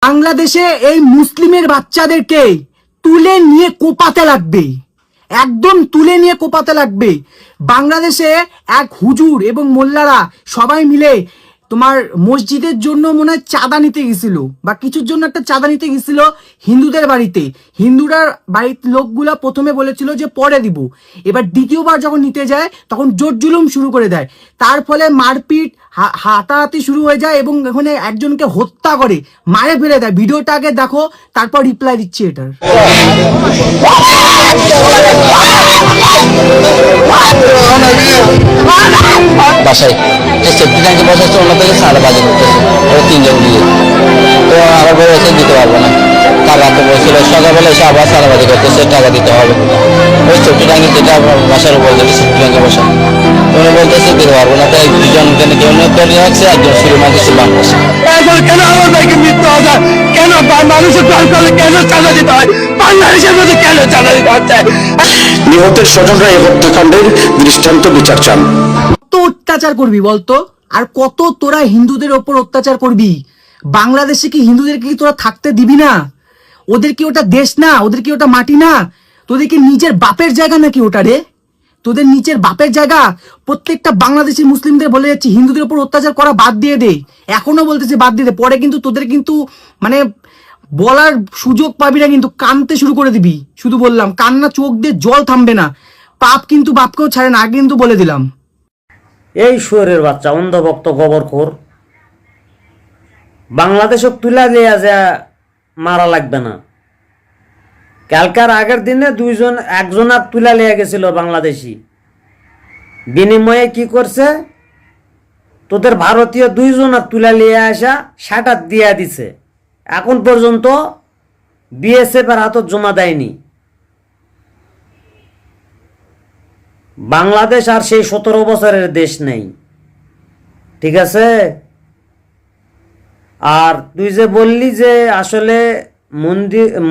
বাংলাদেশে এই মুসলিমের বাচ্চাদেরকে তুলে নিয়ে কোপাতে লাগবে, একদম তুলে নিয়ে কোপাতে লাগবে। বাংলাদেশে এক হুজুর এবং মোল্লারা সবাই মিলে তোমার মসজিদের জন্য মনে হয় চাঁদা নিতে গেছিল বা কিছুর জন্য একটা চাঁদা নিতে গেছিল হিন্দুদের বাড়িতে। হিন্দুরা বাড়ির লোকগুলা প্রথমে বলেছিল যে পরে দিব, এবার দ্বিতীয়বার যখন নিতে যায় তখন জোর জুলুম শুরু করে দেয়। তার ফলে মারপিট হাতাহাতি শুরু হয়ে যায় এবং এখানে একজনকে হত্যা করে মারে ফেলে দেয়। ভিডিওটা আগে দেখো, তারপর রিপ্লাই দিচ্ছি এটার। বাসায় সেফটি ট্যাঙ্কি বসাচ্ছে, অন্য থেকে সাড়ে বাজে করতেছে, ওরা তিনজন দিয়ে। তো আমার বলে এসে দিতে পারবো না, টাকা তো বলছিল সকালবেলা এসে আবার সাড়ে বাজে করতেছে, টাকা দিতে হবে। ওই সেফটি ট্যাঙ্কি যেটা বাসার উপর যেটা সেফটি ট্যাঙ্কি বসা, উনি বলতেছে দিতে পারবো না। তাই দুজন কেউ নিয়ে রাখছে, একজন শুরু মারতেছে বাংলাদেশে। কেন আমার ভাইকে মৃত্যু হয়, কেন মানুষের প্রাণ করলে কেন চাঁদা দিতে হয়, বাংলাদেশের মধ্যে কেন চাঁদা দিতে হচ্ছে? নিহতের স্বজনরা এই হত্যাকাণ্ডের দৃষ্টান্ত বিচার চান। কত অত্যাচার করবি বলতো, আর কত তোরা হিন্দুদের ওপর অত্যাচার করবি? বাংলাদেশে কি হিন্দুদেরকে কি তোরা থাকতে দিবি না? ওদের কি ওটা দেশ না? ওদের কি ওটা মাটি না? তোদের কি নিজের বাপের জায়গা নাকি ওটা রে? তোদের নিজের বাপের জায়গা? প্রত্যেকটা বাংলাদেশি মুসলিমদের বলে যাচ্ছি হিন্দুদের উপর অত্যাচার করা বাদ দিয়ে দে, এখনো বলতেছে বাদ দিয়ে দে। পরে কিন্তু তোদের কিন্তু মানে বলার সুযোগ পাবি না, কিন্তু কানতে শুরু করে দিবি। শুধু বললাম, কান্না চোখ দিয়ে জল থামবে না। পাপ কিন্তু বাপকেও ছাড়ে না, আগে কিন্তু বলে দিলাম। এই শুয়োরের বাচ্চা অন্ধভক্ত গোবরখোর, বাংলাদেশে তুলা লিয়া যা মারা লাগবে না। কালকার আগের দিনে একজন আর তুলা লিয়া গেছিল বাংলাদেশি, বিনিময়ে কি করছে, তোদের ভারতীয় দুইজন আর তুলা লিয়ে আসা সাটার দিয়া দিছে। এখন পর্যন্ত বিএসএফ এর হাতত জমা দেয়নি। বাংলাদেশ আর সেই 17 বছরের দেশ নেই, ঠিক আছে? আর তুই যে বললি যে আসলে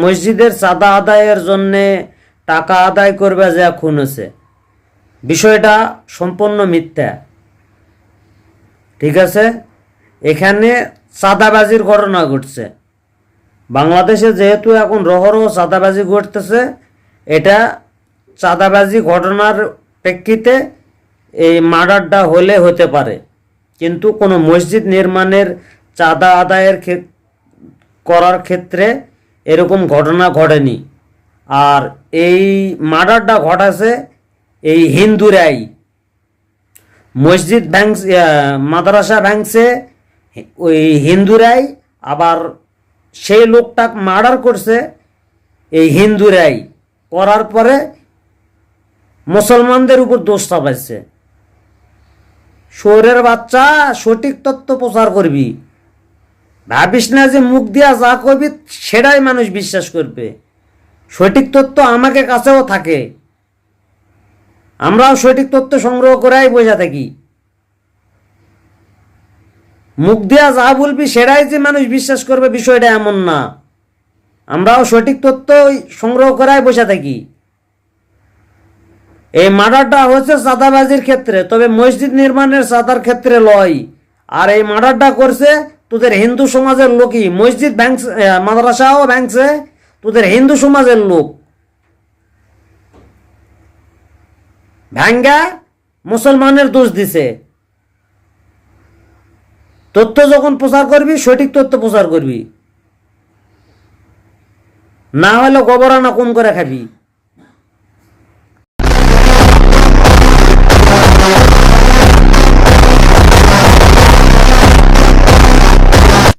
মসজিদের চাঁদা আদায়ের জন্যে টাকা আদায় করবে যে খুন হয়েছে, বিষয়টা সম্পূর্ণ মিথ্যা, ঠিক আছে? এখানে চাঁদাবাজির ঘটনা ঘটছে। বাংলাদেশে যেহেতু এখন রহরহ চাঁদাবাজি ঘটতেছে, এটা চাঁদাবাজি ঘটনার প্রেক্ষিতে এই মার্ডারটা হলে হতে পারে, কিন্তু কোনো মসজিদ নির্মাণের চাঁদা আদায়ের করার ক্ষেত্রে এরকম ঘটনা ঘটেনি। আর এই মার্ডারটা ঘটাছে এই হিন্দুরাই। মসজিদ ভাঙছে, মাদ্রাসা ভাঙছে ওই হিন্দুরাই, আবার সেই লোকটা মার্ডার করছে এই হিন্দুরাই। করার পরে মুসলমানদের উপর দোষ চাপাইছে। শহরের বাচ্চা, সঠিক তথ্য প্রচার করবি, ভাবিস না যে মুখ দিয়া যা করবি সেটাই মানুষ বিশ্বাস করবে। সঠিক তথ্য আমাকে কাছেও থাকে, আমরাও সঠিক তথ্য সংগ্রহ করাই বোঝা থাকি। মুখ দিয়া যা বলবি সেটাই যে মানুষ বিশ্বাস করবে বিষয়টা এমন না, আমরাও সঠিক তথ্য সংগ্রহ করাই বসে থাকি। এই মার্ডারটা হচ্ছে চাঁদাবাজির ক্ষেত্রে, তবে মসজিদ নির্মাণের চাঁদার ক্ষেত্রে লয়। আর এই মার্ডারটা করছে তোদের হিন্দু সমাজের লোকই। মসজিদ ভাঙছে, মাদ্রাসাও ভাঙছে তোদের হিন্দু সমাজের লোক। ভাঙ্গা মুসলমানের দোষ দিছে। তথ্য যখন প্রচার করবি সঠিক তথ্য প্রচার করবি, না হলে গোবরানা কোন করে খাবি।